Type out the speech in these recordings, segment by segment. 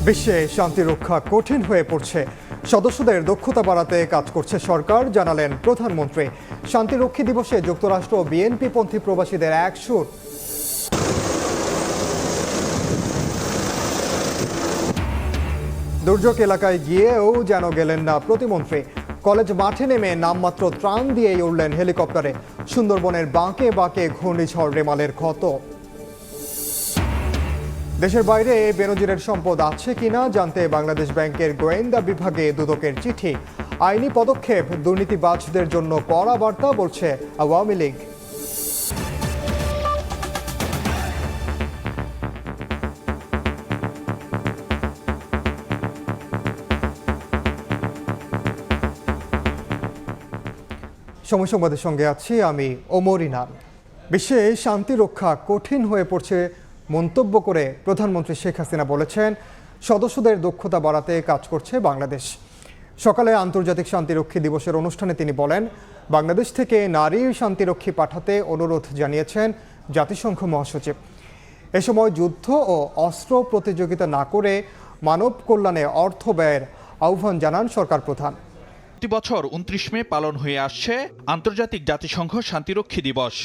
বিশ্বে শান্তি রক্ষা কঠিন হয়ে পড়ছে। সদস্যদের দক্ষতা বাড়াতে কাজ করছে সরকার, জানালেন প্রধানমন্ত্রী। শান্তিরক্ষী দিবসে যুক্তরাষ্ট্র বিএনপি পন্থী প্রবাসীদের এক সুর। দুর্যোগ এলাকায় গিয়েও যেন গেলেন না প্রতিমন্ত্রী। কলেজ মাঠে নেমে নামমাত্র ত্রাণ দিয়েই উড়লেন হেলিকপ্টারে। সুন্দরবনের বাঁকে বাঁকে ঘূর্ণিঝড় রেমালের ক্ষত। দেশের বাইরে বেনজিরের সম্পদ আছে কিনা জানতে বাংলাদেশ ব্যাংকের গোয়েন্দা বিভাগে দুদকের চিঠি। আইনি পদক্ষেপ দুর্নীতিবাজদের জন্য কড়া বার্তা, বলছে আওয়ামী লীগ। সময় সংবাদের সঙ্গে আছি আমি ওমর ইনাম। বিশ্বে শান্তি রক্ষা কঠিন হয়ে পড়ছে মন্তব্য করে প্রধানমন্ত্রী শেখ হাসিনা বলেছেন, সদস্যদের দক্ষতা বাড়াতে কাজ করছে বাংলাদেশ। সকালে আন্তর্জাতিক শান্তিরক্ষী দিবসের অনুষ্ঠানে তিনি বলেন, বাংলাদেশ থেকে নারী শান্তিরক্ষী পাঠাতে অনুরোধ জানিয়েছেন জাতিসংঘ মহাসচিব। এ সময় যুদ্ধ ও অস্ত্র প্রতিযোগিতা না করে মানব কল্যাণে অর্থ ব্যয়ের আহ্বান জানান সরকার প্রধান। প্রতি বছর ২৯ মে পালন হয়ে আসছে আন্তর্জাতিক জাতিসংঘ শান্তিরক্ষী দিবস।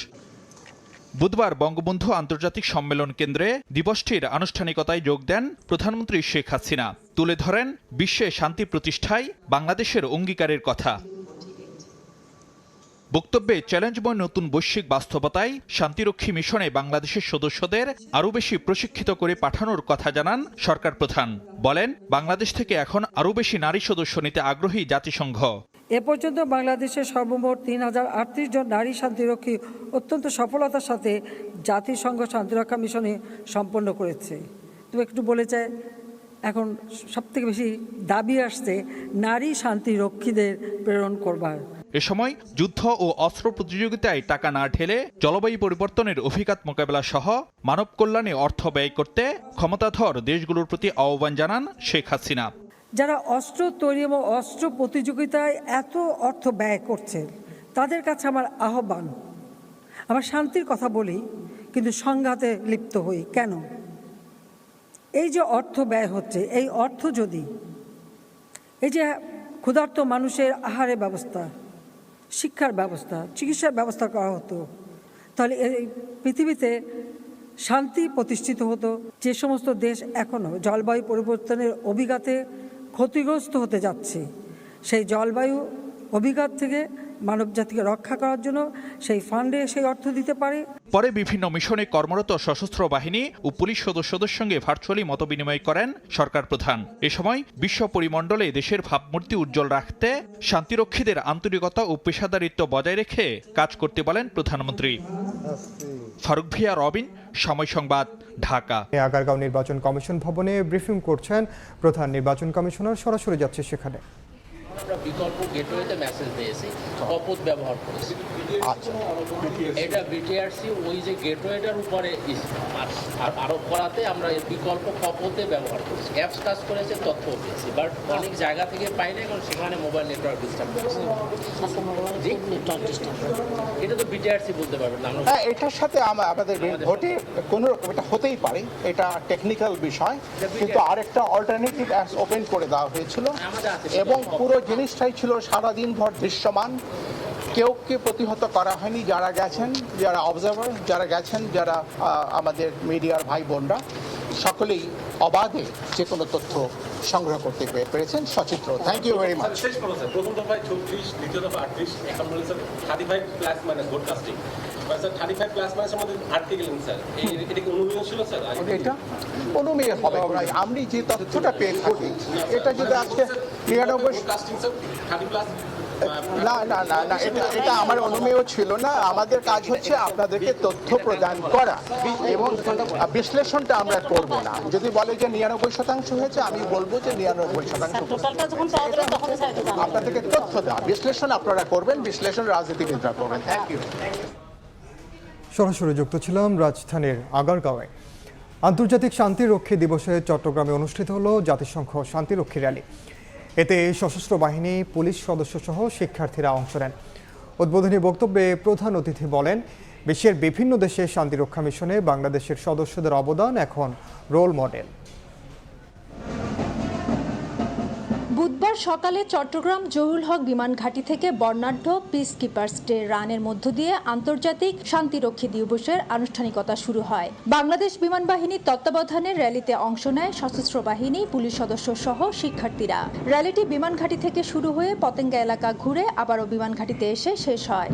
বুধবার বঙ্গবন্ধু আন্তর্জাতিক সম্মেলন কেন্দ্রে দিবসটির আনুষ্ঠানিকতায় যোগ দেন প্রধানমন্ত্রী শেখ হাসিনা। তুলে ধরেন বিশ্বে শান্তি প্রতিষ্ঠায় বাংলাদেশের অঙ্গীকারের কথা। বক্তব্যে চ্যালেঞ্জময় নতুন বৈশ্বিক বাস্তবতায় শান্তিরক্ষী মিশনে বাংলাদেশের সদস্যদের আরও বেশি প্রশিক্ষিত করে পাঠানোর কথা জানান সরকার প্রধান। বলেন, বাংলাদেশ থেকে এখন আরও বেশি নারী সদস্য নিতে আগ্রহী জাতিসংঘ। এ পর্যন্ত বাংলাদেশের সর্বমোট ৩,০৩৮ জন নারী শান্তিরক্ষী অত্যন্ত সফলতার সাথে জাতিসংঘ শান্তিরক্ষা মিশনে সম্পন্ন করেছে। তুমি একটু বলে চাই, এখন সবথেকে বেশি দাবি আসছে নারী শান্তিরক্ষীদের প্রেরণ করবার। এ সময় যুদ্ধ ও অস্ত্র প্রতিযোগিতায় টাকা না ঢেলে জলবায়ু পরিবর্তনের অভিঘাত মোকাবেলা সহ মানব কল্যাণে অর্থ ব্যয় করতে ক্ষমতাধর দেশগুলোর প্রতি আহ্বান জানান শেখ হাসিনা। যারা অস্ত্র তৈরি এবং অস্ত্র প্রতিযোগিতায় এত অর্থ ব্যয় করছেন, তাদের কাছে আমার আহ্বান, আমরা শান্তির কথা বলি কিন্তু সংঘাতে লিপ্ত হই কেন? এই যে অর্থ ব্যয় হচ্ছে, এই অর্থ যদি এই যে ক্ষুধার্ত মানুষের আহারের ব্যবস্থা, শিক্ষার ব্যবস্থা, চিকিৎসার ব্যবস্থা করা হতো, তাহলে এই পৃথিবীতে শান্তি প্রতিষ্ঠিত হতো। যে সমস্ত দেশ এখনও জলবায়ু পরিবর্তনের অভিঘাতে ক্ষতিগ্রস্ত হতে যাচ্ছে, সেই জলবায়ু অভিঘাত থেকে মানব জাতিকে রক্ষা করার জন্য সেই ফান্ডে সেই অর্থ দিতে পারে। পরে বিভিন্ন মিশনে কর্মরত সশস্ত্র বাহিনী ও পুলিশ সদস্যদের সঙ্গে ভার্চুয়ালি মতবিনিময় করেন সরকার প্রধান। এ সময় বিশ্ব পরিমণ্ডলে দেশের ভাবমূর্তি উজ্জ্বল রাখতে শান্তিরক্ষীদের আন্তরিকতা ও পেশাদারিত্ব বজায় রেখে কাজ করতে বলেন প্রধানমন্ত্রী। ফারুক ভিয়া, রবিন, সময় সংবাদ, ঢাকা। আগারগাঁও নির্বাচন কমিশন ভবনে ব্রিফিং করছেন প্রধান নির্বাচন কমিশনার। সরাসরি যাচ্ছে সেখানে। আমরা বিকল্প গেটওয়েতে মেসেজ দিয়েছি, কপোত ব্যবহার করেছি। আচ্ছা, এটা বিটিআরসি ওই যে গেটওয়েটার উপরে আরোপ করাতে আমরা এর বিকল্প কপোতে ব্যবহার করেছি। অ্যাপস কাজ করেছে, তথ্য পেয়েছি, বাট অনেক জায়গা থেকে পাই না, কারণ সেখানে মোবাইল নেটওয়ার্ক ডিস্টার্ব করেছে। এটা তো বিটিআরসি বলতে পারবেন না। এটার সাথে আমাদের ভোটে কোনো এটা হতেই পারে, এটা টেকনিক্যাল বিষয়, কিন্তু আরেকটা অল্টারনেটিভ অ্যাপস ওপেন করে দেওয়া হয়েছিল এবং পুরো জিনিসটাই ছিল সারাদিন ভর দৃশ্যমান। কেউকে প্রতিহত করা হয়নি। যারা গেছেন, যারা অবজারভার, যারা গেছেন, যারা আমাদের মিডিয়ার ভাই বোনরা, সকলেই অবাধে যে কোনো তথ্য সংগ্রহ করতে পেরেছেন। সচিত্র, থ্যাংক ইউ ভেরি মাচ। প্রথম দফায় 34, দ্বিতীয় দফা 38, এখন বলেছেন 35 plus minus vote casting. Sir 35 plus minus আমাদের আটকে গেলেন স্যার, এটা কি অনুমেয় ছিল স্যার? এটা অনুমেয় হবে না। আমি যে তথ্যটা পেয়ে থাকি, এটা যদি আজকে 99 কাস্টিং স্যার 30 প্লাস না না না না, এটা আমার অনুমেয় ছিল না। আমাদের কাজ হচ্ছে আপনাদেরকে তথ্য প্রদান করা এবং বিশ্লেষণটা আমরা করব না। যদি বলে যে 99% হয়েছে, আমি বলবো যে 99% আপনাদেরকে তথ্য দেওয়া, বিশ্লেষণ আপনারা করবেন, বিশ্লেষণ রাজনীতিবিদরা করবেন। Thank you. সরাসরি যুক্ত ছিলাম রাজধানীর আগারগাঁওয়ে। আন্তর্জাতিক শান্তিরক্ষী দিবসে চট্টগ্রামে অনুষ্ঠিত হলো জাতিসংঘ শান্তিরক্ষী র্যালি। এতে সশস্ত্র বাহিনী, পুলিশ সদস্য সহ শিক্ষার্থীরা অংশ নেন। উদ্বোধনী বক্তব্যে প্রধান অতিথি বলেন, বিশ্বের বিভিন্ন দেশে শান্তিরক্ষা মিশনে বাংলাদেশের সদস্যদের অবদান এখন রোল মডেল। রোববার সকালে চট্টগ্রাম জহুরুল হক বিমান ঘাঁটি থেকে বর্ণাঢ্য পিস কিপার্স ডে রানের মধ্য দিয়ে আন্তর্জাতিক শান্তিরক্ষী দিবসের আনুষ্ঠানিকতা শুরু হয়। বাংলাদেশ বিমান বাহিনীর তত্ত্বাবধানে র্যালিতে অংশ নেয় সশস্ত্র বাহিনী, পুলিশ সদস্য সহ শিক্ষার্থীরা। র্যালিটি বিমান ঘাঁটি থেকে শুরু হয়ে পতেঙ্গা এলাকা ঘুরে আবারও বিমান ঘাঁটিতে এসে শেষ হয়।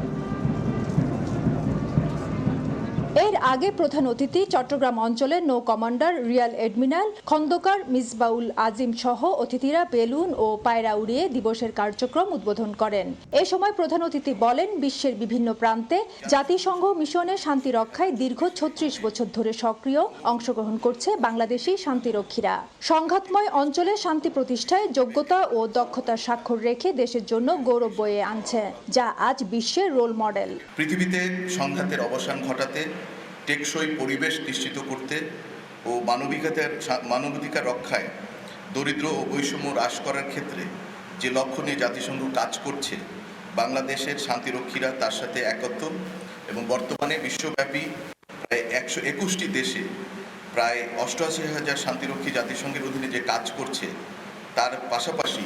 এর আগে প্রধান অতিথি চট্টগ্রাম অঞ্চলের নৌ commander rear admiral Khondkar Misbaul Azim সহ অতিথিরা বেলুন ও পায়রা উড়িয়ে দিবসের কার্যক্রম উদ্বোধন করেন। এ সময় প্রধান অতিথি বলেন, বিশ্বের বিভিন্ন প্রান্তে জাতিসংঘ মিশনে শান্তি রক্ষায় দীর্ঘ ৩৬ বছর ধরে সক্রিয় অংশগ্রহণ করছে বাংলাদেশি শান্তিরক্ষীরা। সংঘাতময় অঞ্চলে শান্তি প্রতিষ্ঠায় যোগ্যতা ও দক্ষতার স্বাক্ষর রেখে দেশের জন্য গৌরব বয়ে আনছে, যা আজ বিশ্বের রোল মডেল। পৃথিবীতে সংঘাতের অবসান ঘটাতে, টেকসই পরিবেশ নিশ্চিত করতে ও মানবাধিকার রক্ষায়, দরিদ্র ও বৈষম্য হ্রাস করার ক্ষেত্রে যে লক্ষ্য নিয়ে জাতিসংঘ কাজ করছে, বাংলাদেশের শান্তিরক্ষীরা তার সাথে একত্র এবং বর্তমানে বিশ্বব্যাপী প্রায় 121টি দেশে প্রায় 88,000 শান্তিরক্ষী জাতিসংঘের অধীনে যে কাজ করছে, তার পাশাপাশি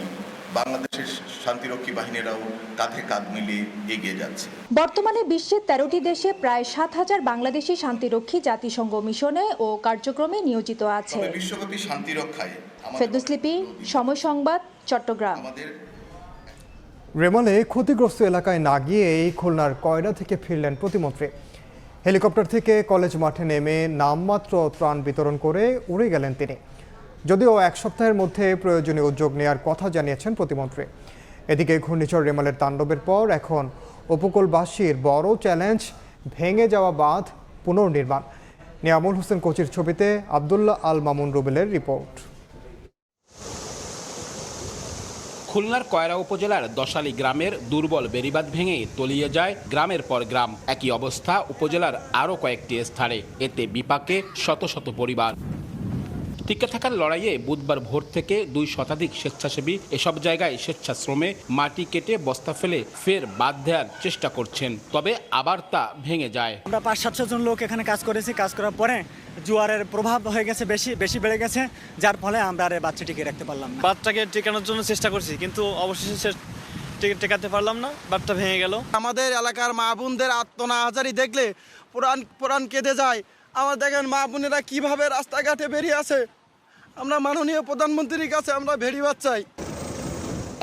বাংলাদেশের শান্তিরক্ষী বাহিনীরাও কাঁধে কাঁধ মিলিয়ে এগিয়ে যাচ্ছে। বর্তমানে বিশ্বের 13টি দেশে প্রায় 7,000 বাংলাদেশি শান্তিরক্ষী জাতিসংঘ মিশনে ও কার্যক্রমে নিয়োজিত আছে। বিশ্বব্যাপী শান্তি রক্ষায় ফেরদৌস লিপি, সময় সংবাদ, চট্টগ্রাম। রেমালে ক্ষতিগ্রস্ত এলাকায় না গিয়েই খুলনার কয়রা থেকে ফিরলেন প্রতিমন্ত্রী। হেলিকপ্টার থেকে কলেজ মাঠে নেমে নামমাত্র ত্রাণ বিতরণ করে উড়ে গেলেন তিনি। যদিও এক সপ্তাহের মধ্যে প্রয়োজনীয় উদ্যোগ নেওয়ার কথা জানিয়েছেন প্রতিমন্ত্রী। এদিকে ঘূর্ণিঝড় রেমালের তাণ্ডবের পর এখন উপকূলবাসীর বড় চ্যালেঞ্জ ভেঙে যাওয়া বাঁধ পুনর্নির্মাণ। নিয়ামুল হোসেন কোচির ছবিতে আবদুল্লাহ আল মামুন রুবেলের রিপোর্ট। খুলনার কয়রা উপজেলার দশালী গ্রামের দুর্বল বেড়িবাঁধ ভেঙে তলিয়ে যায় গ্রামের পর গ্রাম। একই অবস্থা উপজেলার আরও কয়েকটি স্থানে। এতে বিপাকে শত শত পরিবার। টিকে থাকার লড়াইয়ে বুধবার ভোর থেকে 2 শতাধিক স্বেচ্ছাসেবী এসব জায়গায় স্বেচ্ছাশ্রমে মাটি কেটে বস্তা ফেলে ফের বাঁধ দেওয়ার চেষ্টা করছেন, তবে আবার তা ভেঙে যায়। আমরা 500-700 জন লোক এখানে কাজ করেছি। কাজ করার পরে জোয়ারের প্রভাব হয়ে গেছে, বেশি বেড়ে গেছে, যার ফলে আমরা আর বাচ্চা টিকে রাখতে পারলাম না। বাঁধটাকে টেকানোর জন্য চেষ্টা করছি, কিন্তু অবশেষে টেকাতে পারলাম না, বাঁধটা ভেঙে গেল। আমাদের এলাকার মা বোনদের আত্মনাহাজারি দেখলে পুরাণ কেঁদে যায়। আমার দেখেন মা বোনেরা কিভাবে রাস্তাঘাটে বেরিয়ে আছে। আমরা মাননীয় প্রধানমন্ত্রীর কাছে আমরা ভেরিবাদ চাই।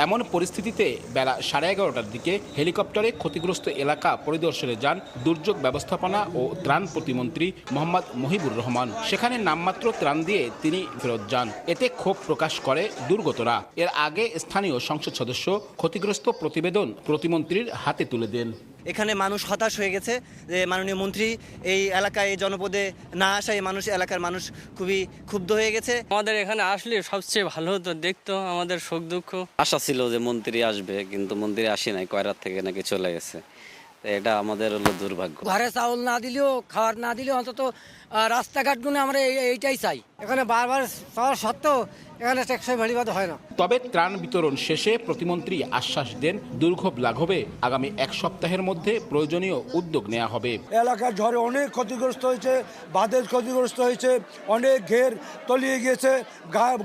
এমন পরিস্থিতিতে বেলা 11:30টার দিকে হেলিকপ্টারে ক্ষতিগ্রস্ত এলাকা পরিদর্শনে যান দুর্যোগ ব্যবস্থাপনা ও ত্রাণ প্রতিমন্ত্রী মোহাম্মদ মহিবুর রহমান। সেখানে নামমাত্র ত্রাণ দিয়ে তিনি ফেরত যান। এতে ক্ষোভ প্রকাশ করে দুর্গতরা। এর আগে স্থানীয় সংসদ সদস্য ক্ষতিগ্রস্ত প্রতিবেদন প্রতিমন্ত্রীর হাতে তুলে দেন। এখানে মানুষ হতাশ হয়ে গেছে যে মাননীয় মন্ত্রী এই এলাকায়, এই জনপদে না আসায় এলাকার মানুষ খুবই ক্ষুব্ধ হয়ে গেছে। আমাদের এখানে আসলে সবচেয়ে ভালো হতো, দেখতো আমাদের সুখ দুঃখ। আশা ছিল যে মন্ত্রী আসবে, কিন্তু মন্ত্রী আসে নাই, কয়রার থেকে নাকি চলে গেছে। এটা আমাদের হলো দুর্ভাগ্য। ঘরে চাউল না দিলেও, খাবার না দিলেও অন্তত রাস্তাঘাটগুলো আমরা এইটাই চাই। এখানে বারবার চাওয়ার সত্ত্বেও এখানে টেকসই বেড়িবাঁধ হয় না। তবে ত্রাণ বিতরণ শেষে প্রতিমন্ত্রী আশ্বাস দেন, দুর্ভোগ লাঘবে আগামী 1 সপ্তাহের মধ্যে প্রয়োজনীয় উদ্যোগ নেওয়া হবে। এলাকার ঝড়ে অনেক ক্ষতিগ্রস্ত হয়েছে, বাঁধের ক্ষতিগ্রস্ত হয়েছে, অনেক ঘের তলিয়ে গিয়েছে,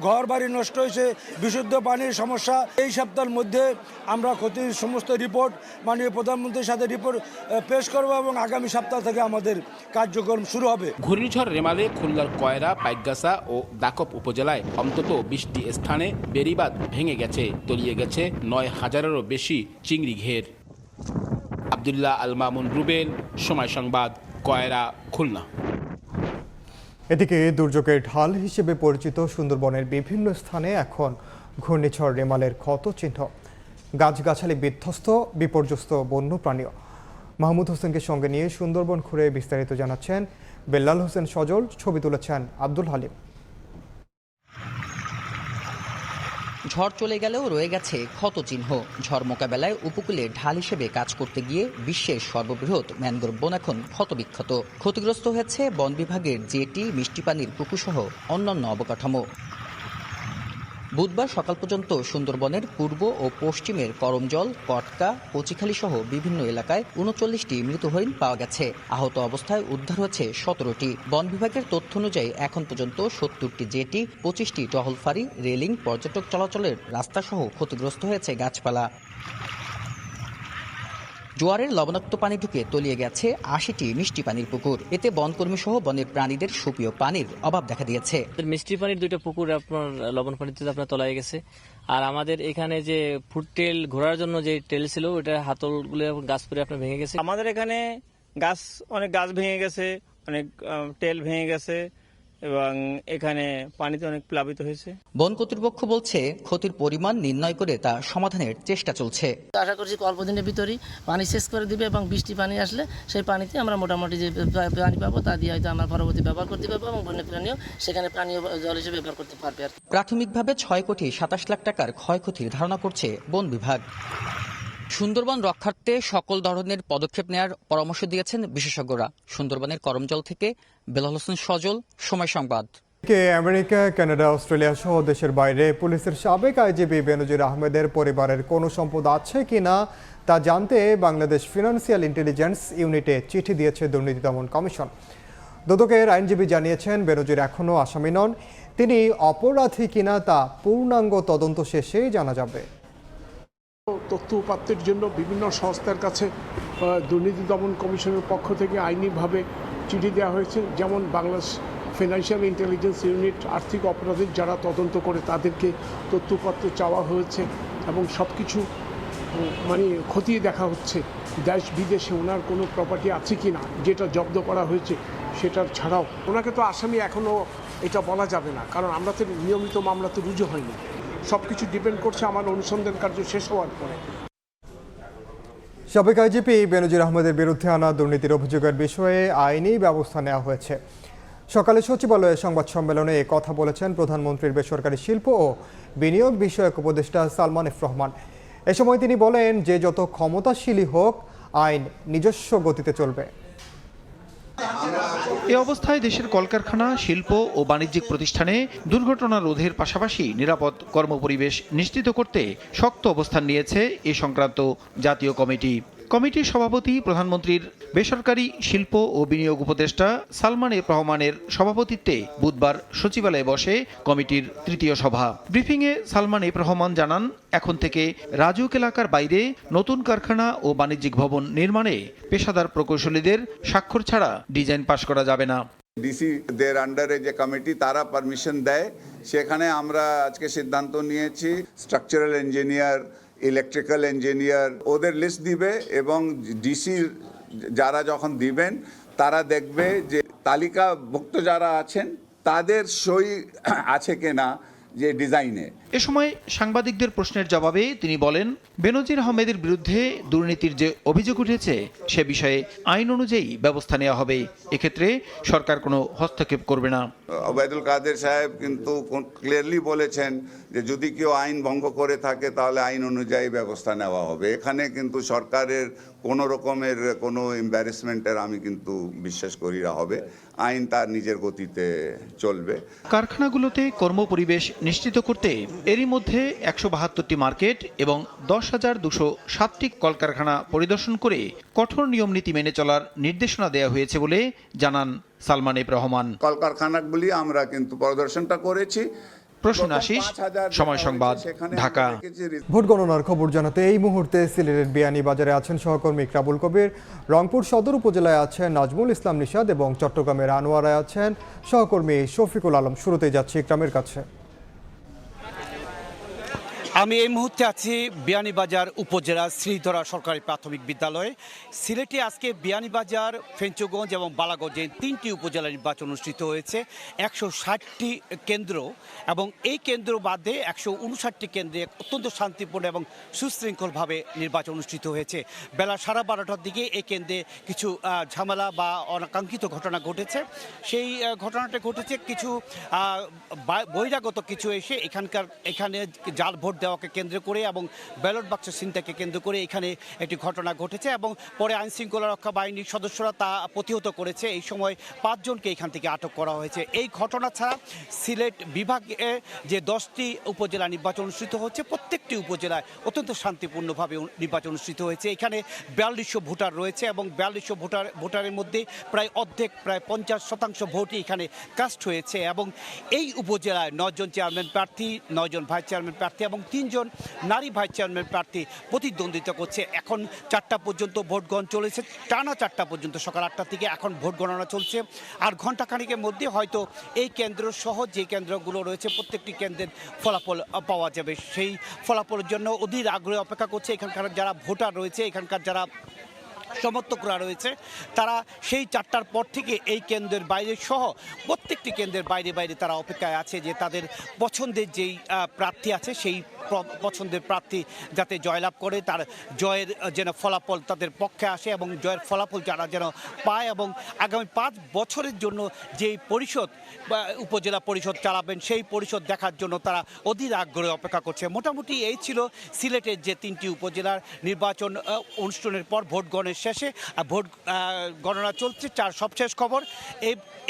ঘর বাড়ি নষ্ট হয়েছে, বিশুদ্ধ পানির সমস্যা। এই সপ্তাহের মধ্যে আমরা ক্ষতির সমস্ত রিপোর্ট মাননীয় প্রধানমন্ত্রীর সাথে রিপোর্ট পেশ করব এবং আগামী সপ্তাহ থেকে আমাদের কার্যক্রম শুরু হবে। ঘূর্ণিঝড় রেমালে খুলনার কয়রা, পাইকগাছা ও দাকব উপজেলায় অন্তত 20টি স্থানে বেড়িবাঁধ ভেঙে গেছে, তলিয়ে গেছে 9,000-এরও বেশি চিংড়ি ঘের। আবদুল্লাহ আল মামুন রুবেল, সময় সংবাদ, কয়রা, খুলনা। এদিকে দুর্যোগের ঢাল হিসেবে পরিচিত সুন্দরবনের বিভিন্ন স্থানে এখন ঘূর্ণিঝড় রেমালের ক্ষত চিহ্ন। গাছগাছালি বিধ্বস্ত, বিপর্যস্ত বন্যপ্রাণীও। মাহমুদ হোসেনকে সঙ্গে নিয়ে সুন্দরবন ঘুরে বিস্তারিত জানাচ্ছেন বেল্লাল হোসেন সজল, ছবি তুলেছেন আব্দুল হালিম। ঝড় চলে গেলেও রয়ে গেছে ক্ষতচিহ্ন। ঝড় মোকাবেলায় উপকূলে ঢাল হিসেবে কাজ করতে গিয়ে বিশ্বের সর্ববৃহৎ ম্যানগ্রোভ বন এখন ক্ষতবিক্ষত। ক্ষতিগ্রস্ত হয়েছে বন বিভাগের জেটি, মিষ্টি পানির পুকুরসহ অন্যান্য অবকাঠামো। বুধবার সকাল পর্যন্ত সুন্দরবনের পূর্ব ও পশ্চিমের করমজল, কটকা, কচিখালী সহ বিভিন্ন এলাকায় ৩৯টি মৃত হরিণ পাওয়া গেছে। আহত অবস্থায় উদ্ধার হয়েছে ১৭টি। বন বিভাগের তথ্য অনুযায়ী এখন পর্যন্ত ৭০টি জেটি, ২৫টি টহল ফাঁড়ি, রেলিং, পর্যটক চলাচলের রাস্তা সহ ক্ষতিগ্রস্ত হয়েছে গাছপালা। জোয়ারের লবণাক্ত পানি ঢুকে তলিয়ে গেছে ৮০টি মিষ্টি পানির পুকুর। এতে বনকর্মী সহ বনের প্রাণীদের সুপেয় পানির অভাব দেখা দিয়েছে। মিষ্টি পানির 2টা পুকুর আপনার লবণ পানিতে আপনার তলায় গেছে। আর আমাদের এখানে যে ফুড টেল ঘোরার জন্য যে টেল ছিল ওটা হাতলগুলো গাছ পরে আপনার ভেঙে গেছে। আমাদের এখানে অনেক গাছ ভেঙে গেছে, অনেক টেল ভেঙে গেছে এবং এখানে পানিতে অনেক প্লাবিত হয়েছে। বন কর্তৃপক্ষ বলছে ক্ষতির পরিমাণ নির্ণয় করে তা সমাধানের চেষ্টা চলছে। আশা করছি অল্প দিনের ভিতরেই পানি শেষ করে দিবে এবং বৃষ্টি পানি আসলে সেই পানিতে আমরা মোটামুটি যে পানি পাবো তা দিয়ে হয়তো আমরা পরবর্তী ব্যবহার করতে পারবো এবং বন্যপ্রাণীও সেখানে পানীয় জল হিসেবে ব্যবহার করতে পারবে। প্রাথমিকভাবে ৬,২৭ লাখ টাকার ক্ষয়ক্ষতির ধারণা করছে বন বিভাগ। সুন্দরবন রক্ষার্থে সকল ধরনের পদক্ষেপ নেওয়ার পরামর্শ দিয়েছেন বিশেষজ্ঞরা। সুন্দরবনের করমজল থেকে বেলাল হোসেন সজল, সময় সংবাদ। আমেরিকা, কানাডা, অস্ট্রেলিয়া সহ দেশের বাইরে পুলিশের সাবেক আইজিপি বেনজির আহমেদের পরিবারের কোনো সম্পদ আছে কিনা তা জানতে বাংলাদেশ ফিনান্সিয়াল ইন্টেলিজেন্স ইউনিটে চিঠি দিয়েছে দুর্নীতি দমন কমিশন। দুদকের আইনজীবী জানিয়েছেন, বেনজির এখনও আসামি নন। তিনি অপরাধী কিনা তা পূর্ণাঙ্গ তদন্ত শেষেই জানা যাবে। তথ্য উপাত্তের জন্য বিভিন্ন সংস্থার কাছে দুর্নীতি দমন কমিশনের পক্ষ থেকে আইনিভাবে চিঠি দেওয়া হয়েছে। যেমন বাংলাদেশ ফিনান্সিয়াল ইন্টেলিজেন্স ইউনিট আর্থিক অপরাধের যারা তদন্ত করে তাদেরকে তথ্য উপাত্ত চাওয়া হয়েছে এবং সব কিছু খতিয়ে দেখা হচ্ছে দেশ বিদেশে ওনার কোনো প্রপার্টি আছে কি না, যেটা জব্দ করা হয়েছে সেটার ছাড়াও। ওনাকে তো আসামি এখনও এটা বলা যাবে না, কারণ আমরা তো নিয়মিত মামলা তো রুজু হয়নি। সব কিছু ডিপেন্ড করছে আমার অনুসন্ধান কার্য শেষ হওয়ার পরে। সাবেক আইজিপি বেনজির আহমেদের বিরুদ্ধে আনা দুর্নীতির অভিযোগের বিষয়ে আইনি ব্যবস্থা নেওয়া হয়েছে। সকালে সচিবালয়ে সংবাদ সম্মেলনে এ কথা বলেছেন প্রধানমন্ত্রীর বেসরকারি শিল্প ও বিনিয়োগ বিষয়ক উপদেষ্টা সালমান এফ রহমান। এ সময় তিনি বলেন, যে যত ক্ষমতাশীলই হোক, আইন নিজস্ব গতিতে চলবে। এ অবস্থায় দেশের কলকারখানা, শিল্প ও বাণিজ্যিক প্রতিষ্ঠানে দুর্ঘটনা রোধের পাশাপাশি নিরাপদ কর্মপরিবেশ নিশ্চিত করতে শক্ত অবস্থান নিয়েছে এ সংক্রান্ত জাতীয় কমিটি। কমিটির সভাপতি প্রধানমন্ত্রীর বেসরকারি শিল্প ও বিনিয়োগ উপদেষ্টা সালমান এফ রহমানের সভাপতিত্বে বুধবার সচিবালয়ে বসে কমিটির তৃতীয় সভা। ব্রিফিংয়ে সালমান এফ রহমান জানান, এখন থেকে রাজুক এলাকার বাইরে নতুন কারখানা ও বাণিজ্যিক ভবন নির্মাণে পেশাদার প্রকৌশলীদের স্বাক্ষর ছাড়া ডিজাইন পাশ করা যাবে না। ডিসি দের আন্ডারে যে কমিটি তারা পারমিশন দেয়, সেখানে আমরা আজকে সিদ্ধান্ত নিয়েছি স্ট্রাকচারাল ইঞ্জিনিয়ার, ইলেকট্রিক্যাল ইঞ্জিনিয়ার ওদের লিস্ট দিবে এবং ডিসি যারা যখন দিবেন তারা দেখবে যে তালিকাভুক্ত যারা আছেন তাদের সই আছে কিনা যে ডিজাইনে। এ সময় সাংবাদিকদের প্রশ্নের জবাবে তিনি বলেন, বেনজির আহমেদের বিরুদ্ধে দুর্নীতির যে অভিযোগ উঠেছে সে বিষয়ে আইন অনুযায়ী ব্যবস্থা নেওয়া হবে। এক্ষেত্রে সরকার কোনো হস্তক্ষেপ করবে না। ওবায়দুল কাদের সাহেব কিন্তু ক্লিয়ারলি বলেছেন যে যদি কেউ আইন ভঙ্গ করে থাকে তাহলে আইন অনুযায়ী ব্যবস্থা নেওয়া হবে। এখানে কিন্তু সরকারের কোনো রকমের কোনো এম্বারেসমেন্টের আমি কিন্তু বিশ্বাস করি না হবে। আইন তার নিজের গতিতে চলবে। কারখানাগুলোতে কর্মপরিবেশ নিশ্চিত করতে এরই মধ্যে ১৭২টি মার্কেট এবং ১০,২০৭টি কলকারখানা পরিদর্শন করে কঠোর নিয়মনীতি মেনে চলার নির্দেশনা দেওয়া হয়েছে বলে জানান সালমান এফ রহমান। কলকারখানাগুলি আমরা কিন্তু পরিদর্শনটা করেছি। প্রশ্ন আশিস, সময় সংবাদ, ঢাকা। ভোট গণনার খবর জানাতে এই মুহূর্তে সিলেটের বিয়ানীবাজারে আছেন সহকর্মী ইকরাবুল কবির, রংপুর সদর উপজেলায় আছেন নাজমুল ইসলাম নিশাদ এবং চট্টগ্রামের আনোয়ারায় আছেন সহকর্মী শফিকুল আলম। শুরুতেই যাচ্ছি ইকরামের কাছে। আমি এই মুহূর্তে আছি বিয়ানীবাজার উপজেলার শ্রীধরা সরকারি প্রাথমিক বিদ্যালয়ে। সিলেটে আজকে বিয়ানীবাজার, ফেঞ্চুগঞ্জ এবং বালাগঞ্জে 3টি উপজেলা নির্বাচন অনুষ্ঠিত হয়েছে। 160টি কেন্দ্র এবং এই কেন্দ্র বাদে 159টি কেন্দ্রে অত্যন্ত শান্তিপূর্ণ এবং সুশৃঙ্খলভাবে নির্বাচন অনুষ্ঠিত হয়েছে। বেলা 12:30টার দিকে এই কেন্দ্রে কিছু ঝামেলা বা অনাকাঙ্ক্ষিত ঘটনা ঘটেছে। সেই ঘটনাটা ঘটেছে কিছু বহিরাগত কিছু এসে এখানে জাল ভোট দেওয়াকে কেন্দ্র করে এবং ব্যালট বাক্স ছিনতাইকে কেন্দ্র করে এখানে একটি ঘটনা ঘটেছে এবং পরে আইনশৃঙ্খলা রক্ষা বাহিনীর সদস্যরা তা প্রতিহত করেছে। এই সময় 5 জনকে এখান থেকে আটক করা হয়েছে। এই ঘটনা ছাড়া সিলেট বিভাগে যে 10টি উপজেলা নির্বাচন অনুষ্ঠিত হচ্ছে, প্রত্যেকটি উপজেলায় অত্যন্ত শান্তিপূর্ণভাবে নির্বাচন অনুষ্ঠিত হয়েছে। এখানে 4200 ভোটার রয়েছে এবং 4200 ভোটারের মধ্যে প্রায় অর্ধেক, প্রায় 50% ভোটই এখানে কাস্ট হয়েছে এবং এই উপজেলায় 9 জন চেয়ারম্যান প্রার্থী, 9 জন ভাইস চেয়ারম্যান প্রার্থী এবং 3 জন নারী ভাইস চেয়ারম্যান প্রার্থী প্রতিদ্বন্দ্বিতা করছে। এখন 4টা পর্যন্ত ভোট গ্রহণ চলেছে, টানা 4টা পর্যন্ত, সকাল 8টা থেকে এখন ভোট গণনা চলছে। আর ঘণ্টাখানিকের মধ্যে হয়তো এই কেন্দ্র সহ যে কেন্দ্রগুলো রয়েছে প্রত্যেকটি কেন্দ্রের ফলাফল পাওয়া যাবে। সেই ফলাফলের জন্য অধীর আগ্রহে অপেক্ষা করছে এখানকার যারা ভোটার রয়েছে, এখানকার যারা সমর্থকরা রয়েছে, তারা সেই 4টার পর থেকে এই কেন্দ্রের বাইরে সহ প্রত্যেকটি কেন্দ্রের বাইরে বাইরে তারা অপেক্ষায় আছে যে তাদের পছন্দের যেই প্রার্থী আছে সেই পছন্দের প্রার্থী যাতে জয়লাভ করে, তার জয়ের যেন ফলাফল তাদের পক্ষে আসে এবং জয়ের ফলাফল যারা যেন পায় এবং আগামী 5 বছরের জন্য যেই পরিষদ বা উপজেলা পরিষদ চালাবেন সেই পরিষদ দেখার জন্য তারা অধীর আগ্রহে অপেক্ষা করছে। মোটামুটি এই ছিল সিলেটের যে 3টি উপজেলার নির্বাচন অনুষ্ঠানের পর ভোট গ্রহণের শেষে ভোট গণনা চলছে। সবশেষ খবর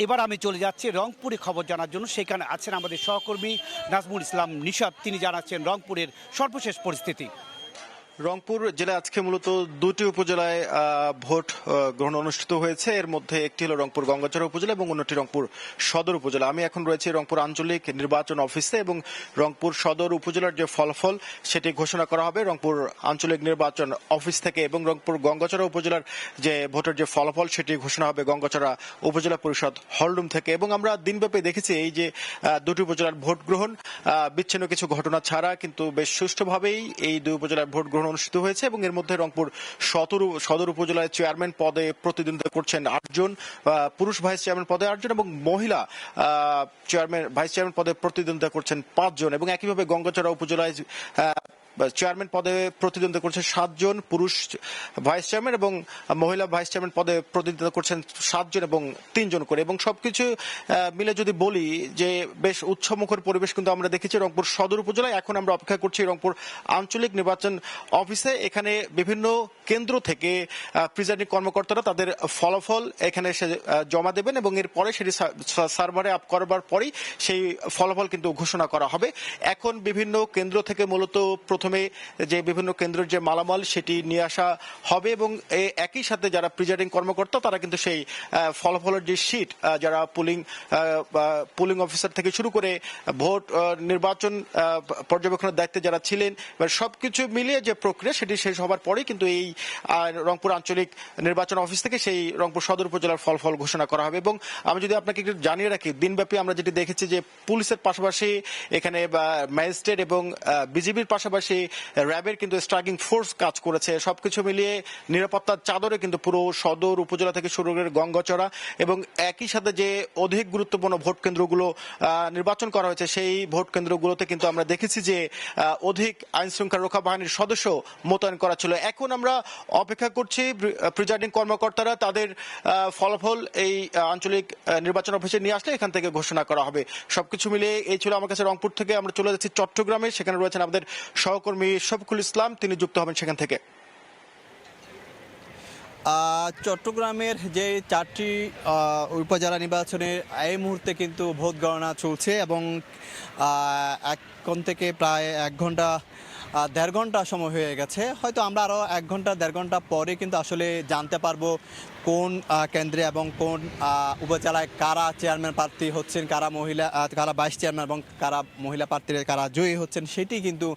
এবার আমি চলে যাচ্ছি রংপুরে খবর জানার জন্য। সেখানে আছেন আমাদের সহকর্মী নাজমুল ইসলাম নিশাত, তিনি জানাচ্ছেন রংপুরের সর্বশেষ পরিস্থিতি। রংপুর জেলায় আজকে মূলত 2টি উপজেলায় ভোট গ্রহণ অনুষ্ঠিত হয়েছে। এর মধ্যে একটি হলো রংপুর গঙ্গাচড়া উপজেলা এবং অন্যটি রংপুর সদর উপজেলা। আমি এখন রয়েছি রংপুর আঞ্চলিক নির্বাচন অফিসে এবং রংপুর সদর উপজেলার যে ফলাফল সেটি ঘোষণা করা হবে রংপুর আঞ্চলিক নির্বাচন অফিস থেকে এবং রংপুর গঙ্গাচড়া উপজেলার যে ভোটের যে ফলাফল সেটি ঘোষণা হবে গঙ্গাচড়া উপজেলা পরিষদ হলরুম থেকে। এবং আমরা দিনব্যাপী দেখেছি এই যে 2টি উপজেলার ভোট গ্রহণ বিচ্ছিন্ন কিছু ঘটনা ছাড়া কিন্তু বেশ সুষ্ঠুভাবেই এই 2 উপজেলার ভোট গ্রহণ অনুষ্ঠিত হয়েছে এবং এর মধ্যে রংপুর সদর উপজেলায় চেয়ারম্যান পদে প্রতিদ্বন্দ্বিতা করছেন 8 জন, পুরুষ ভাইস চেয়ারম্যান পদে 8 জন এবং মহিলা ভাইস চেয়ারম্যান পদে প্রতিদ্বন্দ্বিতা করছেন 5 জন এবং একইভাবে গঙ্গাচড়া উপজেলায় চেয়ারম্যান পদে প্রতিদ্বন্দ্বিতা করছেন 7 জন, পুরুষ ভাইস চেয়ারম্যান এবং মহিলা ভাইস চেয়ারম্যান পদে প্রতিদ্বন্দ্বিতা করছেন 7 জন এবং 3 জন করে। এবং সবকিছু মিলে যদি বলি যে বেশ উৎসবমুখর পরিবেশ কিন্তু আমরা দেখেছি রংপুর সদর উপজেলায়। এখন আমরা অপেক্ষা করছি রংপুর আঞ্চলিক নির্বাচন অফিসে। এখানে বিভিন্ন কেন্দ্র থেকে প্রিজাইডিং কর্মকর্তারা তাদের ফলাফল এখানে এসে জমা দেবেন এবং এরপরে সেটি সার্ভারে আপ করবার পরেই সেই ফলাফল কিন্তু ঘোষণা করা হবে। এখন বিভিন্ন কেন্দ্র থেকে মূলত প্রথমে যে বিভিন্ন কেন্দ্রের যে মালামাল সেটি নিয়ে আসা হবে এবং একই সাথে যারা প্রিজাইডিং কর্মকর্তা তারা কিন্তু সেই ফলাফলের যে শীট যারা পুলিং অফিসার থেকে শুরু করে ভোট নির্বাচন পর্যবেক্ষণের দায়িত্বে যারা ছিলেন সবকিছু মিলিয়ে যে প্রক্রিয়া সেটি শেষ হবার পরেই কিন্তু এই রংপুর আঞ্চলিক নির্বাচন অফিস থেকে সেই রংপুর সদর উপজেলার ফলাফল ঘোষণা করা হবে। এবং আমি যদি আপনাকে একটু জানিয়ে রাখি, দিনব্যাপী আমরা যেটি দেখেছি যে পুলিশের পাশাপাশি এখানে ম্যাজিস্ট্রেট এবং বিজিবির পাশাপাশি র্যাবের কিন্তু স্ট্রাইকিং ফোর্স কাজ করেছে। সবকিছু মিলিয়ে নিরাপত্তার চাদরে কিন্তু পুরো সদর উপজেলা থেকে শুরু করে গঙ্গাচড়া এবং একই সাথে যে অধিক গুরুত্বপূর্ণ ভোট কেন্দ্রগুলো নির্বাচন করা হয়েছে সেই ভোট কেন্দ্রগুলোতে কিন্তু আমরা দেখেছি যে অধিক আইন শৃঙ্খলা রক্ষা বাহিনীর সদস্য মোতায়েন করা ছিল। এখন আমরা অপেক্ষা করছি প্রিজাইডিং কর্মকর্তারা তাদের ফলাফল এই আঞ্চলিক নির্বাচন অফিসে নিয়ে আসলে এখান থেকে ঘোষণা করা হবে। সবকিছু মিলিয়ে এই ছিল আমার কাছে রংপুর থেকে। আমরা চলে যাচ্ছি চট্টগ্রামে, সেখানে রয়েছেন আমাদের সহকর্মী শফিকুল ইসলাম, তিনি যুক্ত হবেন সেখান থেকে। চট্টগ্রামের যে 4টি উপজেলা নির্বাচনে এই মুহূর্তে কিন্তু ভোট গণনা চলছে এবং এখন থেকে প্রায় 1 ঘন্টা 1.5 ঘন্টা সময় হয়ে গেছে। হয়তো আমরা আরও 1 ঘন্টা 1.5 ঘন্টা পরে কিন্তু আসলে জানতে পারবো কোন কেন্দ্রে এবং কোন উপজেলায় কারা চেয়ারম্যান প্রার্থী হচ্ছেন, কারা ভাইস চেয়ারম্যান এবং কারা মহিলা প্রার্থীরা কারা জয়ী হচ্ছেন সেটি কিন্তু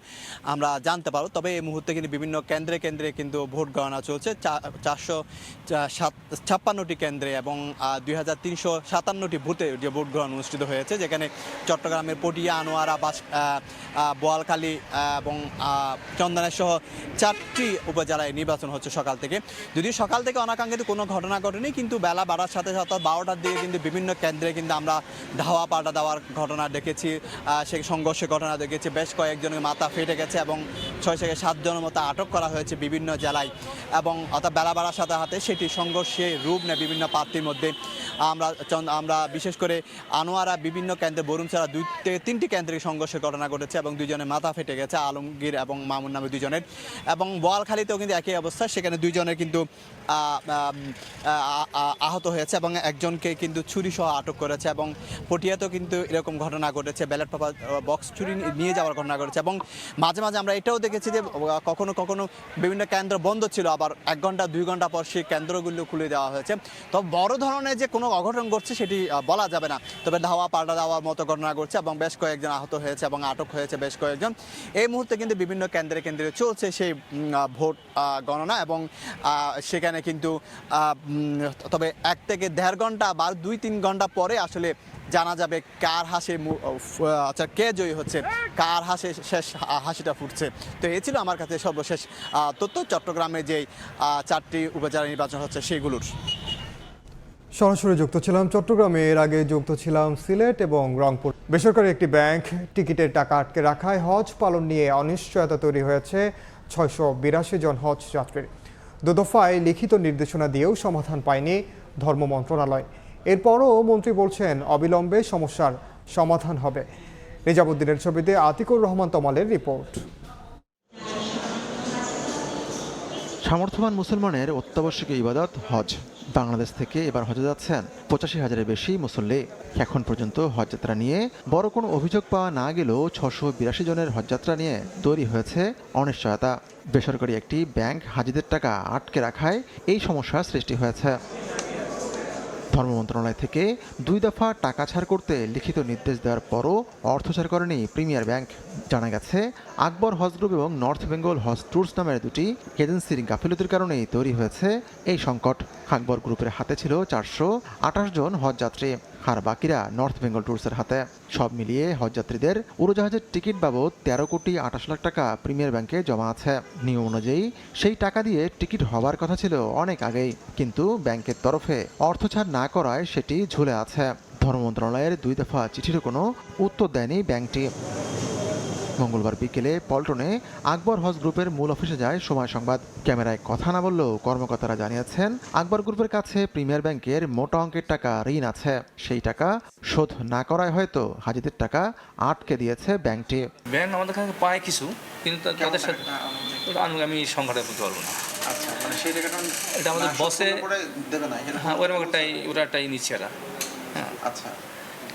আমরা জানতে পারবো। তবে এই মুহূর্তে কিন্তু বিভিন্ন কেন্দ্রে কেন্দ্রে কিন্তু ভোট গণনা চলছে। 456টি কেন্দ্রে এবং 2357টি বুথে যে ভোট গ্রহণ অনুষ্ঠিত হয়েছে, যেখানে চট্টগ্রামের পটিয়া, আনোয়ারা, বোয়ালখালী এবং চন্দনের সহ 4টি উপজেলায় নির্বাচন হচ্ছে সকাল থেকে। যদিও সকাল থেকে অনাকাঙ্ক্ষিত কোনো ঘটনা ঘটেনি, কিন্তু বেলা বাড়ার সাথে সাথে 12টার দিকে কিন্তু বিভিন্ন কেন্দ্রে কিন্তু আমরা ধাওয়া পাল্টা দেওয়ার ঘটনা দেখেছি, সেই সংঘর্ষের ঘটনা দেখেছি। বেশ কয়েকজনের মাথা ফেটে গেছে এবং 6 থেকে 7 জনের মতো আটক করা হয়েছে বিভিন্ন জেলায়। এবং অর্থাৎ বেলা বাড়ার সাথে সাথে সেটি সংঘর্ষে রূপ নেয় বিভিন্ন প্রার্থীর মধ্যে। আমরা বিশেষ করে আনোয়ারা বিভিন্ন কেন্দ্রে, বরুণ ছাড়া 2 থেকে 3টি কেন্দ্রে সংঘর্ষের ঘটনা ঘটেছে এবং 2 জনের মাথা ফেটে গেছে, আলমগীর এবং মামুন নামে 2 জনের। এবং বোয়ালখালীতেও কিন্তু একই অবস্থা, সেখানে 2 জনের কিন্তু আহত হয়েছে এবং একজনকে কিন্তু ছুরি সহ আটক করেছে। এবং পটিয়াতেও কিন্তু এরকম ঘটনা ঘটেছে, ব্যালট পেপার বক্স চুরি নিয়ে যাওয়ার ঘটনা ঘটেছে। এবং মাঝে মাঝে আমরা এটাও দেখেছি যে কখনো কখনো বিভিন্ন কেন্দ্র বন্ধ ছিল, আবার 1 ঘন্টা 2 ঘন্টা পর সেই কেন্দ্রগুলো খুলে দেওয়া হয়েছে। তো বড় ধরনের যে কোনো অঘটন ঘটছে সেটি বলা যাবে না, তবে ধাওয়া পাল্টা দেওয়ার মতো ঘটনা ঘটছে এবং বেশ কয়েকজন আহত হয়েছে এবং আটক হয়েছে বেশ কয়েকজন। এই মুহূর্তে কিন্তু বিভিন্ন কেন্দ্রে কেন্দ্রে চলছে সেই ভোট গণনা এবং সেখানে কিন্তু তবে 1 থেকে 1.5 ঘন্টা বা 2-3 ঘন্টা পরে আসলে জানা যাবে কার হাসি, আচ্ছা কে জয়ী হচ্ছে, কার হাসি শেষ হাসিটা ফুটছে। তো এই ছিল আমার কাছে সর্বশেষ তথ্য চট্টগ্রামে যেই 4টি উপজেলা নির্বাচন হচ্ছে সেগুলোর। সরাসরি যুক্ত ছিলাম চট্টগ্রামে, এর আগে যুক্ত ছিলাম সিলেট এবং রংপুর। বেসরকারি একটি ব্যাংক টিকিটের টাকা আটকে রাখায় হজ পালন নিয়ে অনিশ্চয়তা তৈরি হয়েছে 682 জন হজ যাত্রীর। 2 দফায় লিখিত নির্দেশনা দিয়েও সমাধান পায়নি ধর্ম মন্ত্রণালয়। এরপরও মন্ত্রী বলছেন অবিলম্বে সমস্যার সমাধান হবে। নিজামুদ্দিনের ছবিতে আতিকুর রহমান তমালের রিপোর্ট। সামর্থ্যবান মুসলমানের অত্যাবশ্যকীয় ইবাদত হজ। বাংলাদেশ থেকে এবার হজে যাচ্ছেন 85,000-এর বেশি মুসল্লি। এখন পর্যন্ত হজযাত্রা নিয়ে বড় কোনো অভিযোগ পাওয়া না গেলেও 682 জনের হজযাত্রা নিয়ে তৈরি হয়েছে অনিশ্চয়তা। বেসরকারি একটি ব্যাংক হাজিদের টাকা আটকে রাখায় এই সমস্যা সৃষ্টি হয়েছে। ধর্ম মন্ত্রণালয় থেকে 2 দফা টাকা ছাড় করতে লিখিত নির্দেশ দেওয়ার পরও অর্থ ছাড় করেনি প্রিমিয়ার ব্যাংক। জানা গেছে আকবর হজ গ্রুপ এবং নর্থ বেঙ্গল হজ ট্যুরস নামের 2টি এজেন্সির গাফিলতির কারণেই তৈরি হয়েছে এই সংকট। আকবর গ্রুপের হাতে ছিল 428 জন হজযাত্রী, আর বাকিরা নর্থ বেঙ্গল ট্যুরসের হাতে। সব মিলিয়ে হজযাত্রীদের উড়োজাহাজের টিকিট বাবদ 13,28 লাখ টাকা প্রিমিয়ার ব্যাংকে জমা আছে। নিয়ম অনুযায়ী সেই টাকা দিয়ে টিকিট হবার কথা ছিল অনেক আগেই, কিন্তু ব্যাংকের তরফে অর্থ ছাড় না করায় সেটি ঝুলে আছে। ধর্ম মন্ত্রণালয়ের 2 দফা চিঠির কোনো উত্তর দেয়নি ব্যাংকটি। মঙ্গলবার বিকেলে পল্টনে আকবর হজ গ্রুপের মূল অফিসে যায় সময় সংবাদ। ক্যামেরায় কথা না বললেও কর্মকর্তারা জানিয়েছেন আকবর গ্রুপের কাছে প্রিমিয়ার ব্যাংকের মোটা অঙ্কের টাকা ঋণ আছে। সেই টাকা শোধ না করায় হয়তো হাজিদের টাকা আটকে দিয়েছে ব্যাংকটি। ব্যাংক আমাদের কাছে পায় কিছু, কিন্তু তাদের সাথে আমি সংখ্যাটা বলতে পারবো না। আচ্ছা, মানে সেই টাকাটা এটা আমাদের বসে দেবে না? হ্যাঁ, ওরাটাই নিচ্ছে এরা। হ্যাঁ, আচ্ছা,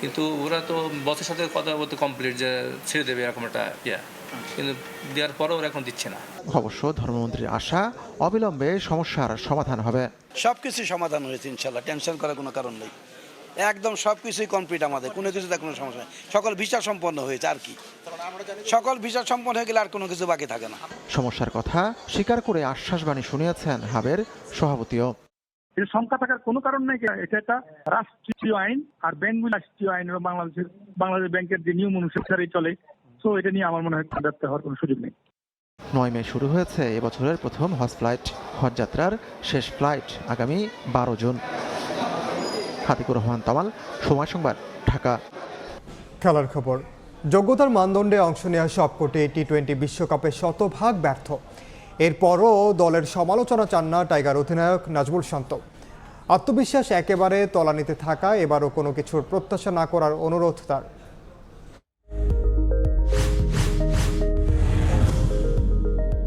কিন্তু ওরা তো বসের সাথে কথা বলতে কমপ্লিট যে ছেড়ে দেবে এরকম একটা কিন্তু দেওয়ার পরও ওরা এখন দিচ্ছে না। অবশ্য ধর্মমন্ত্রীর আশা অবিলম্বে সমস্যার সমাধান হবে। সবকিছু সমাধান হয়েছে ইনশাল্লাহ, টেনশন করার কোনো কারণ নেই। একদম সবকিছুই কমপ্লিট, আমাদের কোনো কিছুতে কোনো সমস্যা নেই। সকল ভিসা সম্পন্ন হয়েছে, আর কি সকল ভিসা সম্পন্ন হয়ে গেলে আর কোনো কিছু বাকি থাকে না। সমস্যার কথা স্বীকার করে আশ্বাসবাণী শুনিয়েছেন হাবের সভাপতিও। এর সংখ্যা থাকার কোনো কারণ নেই, এটা একটা রাষ্ট্রীয় আইন, আর ব্যাংকগুলি রাষ্ট্রীয় আইন এবং বাংলাদেশ ব্যাংকের যে নিয়ম অনুসারে চলে। তো এটা নিয়ে আমার মনে হয় ব্যর্থ হওয়ার কোনো সুযোগ নেই। 9 মে শুরু হয়েছে এবছরের প্রথম হজ ফ্লাইট। হজযাত্রার শেষ ফ্লাইট আগামী 12 জুন। আতিকুর রহমান তামাল, সময় সংবাদ, ঢাকা। খেলার খবর। যোগ্যতার মানদণ্ডে অংশ নেওয়া সবকটি টি-20 বিশ্বকাপে শতভাগ ব্যর্থ। এরপরও দলের সমালোচনা চান না টাইগার অধিনায়ক নাজমুল শান্ত। আত্মবিশ্বাস একেবারে তলানিতে থাকা এবারও কোনো কিছুর প্রত্যাশা না করার অনুরোধ তার।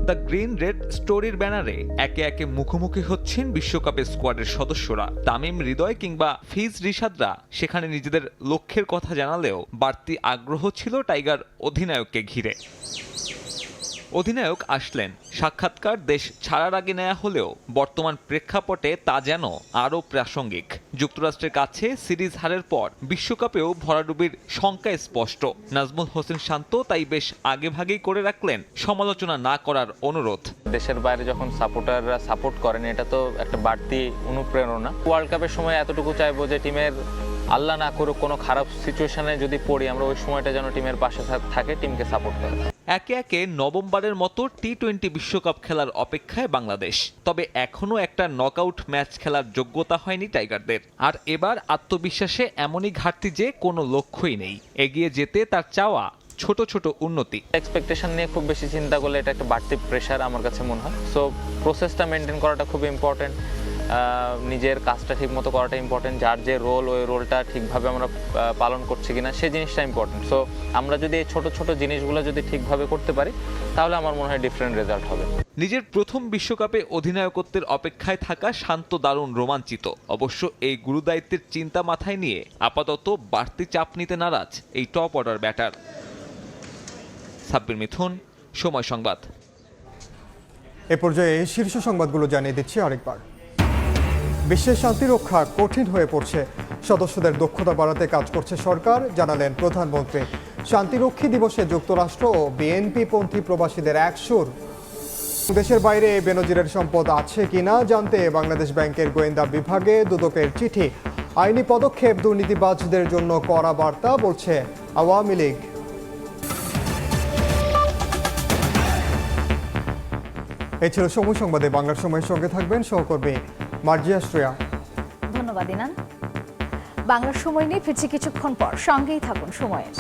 দ্য গ্রিন রেড স্টোরির ব্যানারে একে একে মুখোমুখি হচ্ছেন বিশ্বকাপের স্কোয়াডের সদস্যরা। তামিম, হৃদয় কিংবা ফিজ রিশাদরা সেখানে নিজেদের লক্ষ্যের কথা জানালেও বাড়তি আগ্রহ ছিল টাইগার অধিনায়ককে ঘিরে। অধিনায়ক আসলেন, সাক্ষাৎকার দেশ ছাড়ার আগে নেওয়া হলেও বর্তমান প্রেক্ষাপটে তা যেন আরও প্রাসঙ্গিক। যুক্তরাষ্ট্রের কাছে সিরিজ হারের পর বিশ্বকাপেও ভরাডুবির শঙ্কা স্পষ্ট। নাজমুল হোসেন শান্ত তাই বেশ আগেভাগেই করে রাখলেন সমালোচনা না করার অনুরোধ। দেশের বাইরে যখন সাপোর্টাররা সাপোর্ট করেন, এটা তো একটা বাড়তি অনুপ্রেরণা। ওয়ার্ল্ড কাপের সময় এতটুকু চাইবো যে টিমের আল্লাহ না করুক কোনো খারাপ সিচুয়েশনে যদি পড়ি, আমরা ওই সময়টা যেন টিমের পাশে থাকে, টিমকে সাপোর্ট করে। একে একে নবমবারের মতো টি-20 বিশ্বকাপ খেলার অপেক্ষায় বাংলাদেশ। তবে এখনও একটা নকআউট ম্যাচ খেলার যোগ্যতা হয়নি টাইগারদের। আর এবার আত্মবিশ্বাসে এমনই ঘাটতি যে কোনো লক্ষ্যই নেই। এগিয়ে যেতে তার চাওয়া ছোট ছোট উন্নতি। এক্সপেকটেশন নিয়ে খুব বেশি চিন্তা করলে এটা একটা বাড়তি প্রেশার আমার কাছে মনে হয়। সো প্রসেসটা মেনটেন করাটা খুব ইম্পর্টেন্ট, নিজের কাজটা ঠিকমতো করাটা ইম্পর্টেন্ট, যার যে রোল ওই রোলটা ঠিকভাবে আমরা পালন করছি কিনা সেই জিনিসটা ইম্পর্টেন্ট। সো আমরা যদি এই ছোট ছোট জিনিসগুলো যদি ঠিকভাবে করতে পারি তাহলে আমার মনে হয় ডিফারেন্ট রেজাল্ট হবে। নিজের প্রথম বিশ্বকাপে অধিনায়কত্বের অপেক্ষায় থাকা শান্ত দারুণ রোমাঞ্চিত। অবশ্য এই গুরুদায়িত্বের চিন্তা মাথায় নিয়ে আপাতত বাড়তি চাপ নিতে নারাজ এই টপ অর্ডার ব্যাটার। সাব্বির মিথুন, সময় সংবাদ। এ পর্যায়ে শীর্ষ সংবাদগুলো জানিয়ে দিচ্ছি আরেকবার। বিশ্বের শান্তি রক্ষা কঠিন হয়ে পড়ছে, সদস্যদের দক্ষতা বাড়াতে কাজ করছে সরকার, জানালেন প্রধানমন্ত্রী। শান্তিরক্ষী দিবসে যুক্তরাষ্ট্র ও বিএনপি পন্থী প্রবাসীদের একসুর। দেশের বাইরে বেনজিরের সম্পদ আছে কিনা জানতে বাংলাদেশ ব্যাংকের গোয়েন্দা বিভাগে দুদকের চিঠি। আইনি পদক্ষেপ দুর্নীতিবাজদের জন্য কড়া বার্তা, বলছে আওয়ামী লীগ। এই ছিল সময় সংবাদে। বাংলার সময়ের সঙ্গে থাকবেন সহকর্মী মার্জিয়া শ্রেয়া। ধন্যবাদ ইনান। বাংলার সময় নিয়ে ফিরছি কিছুক্ষণ পর, সঙ্গেই থাকুন সময়ের।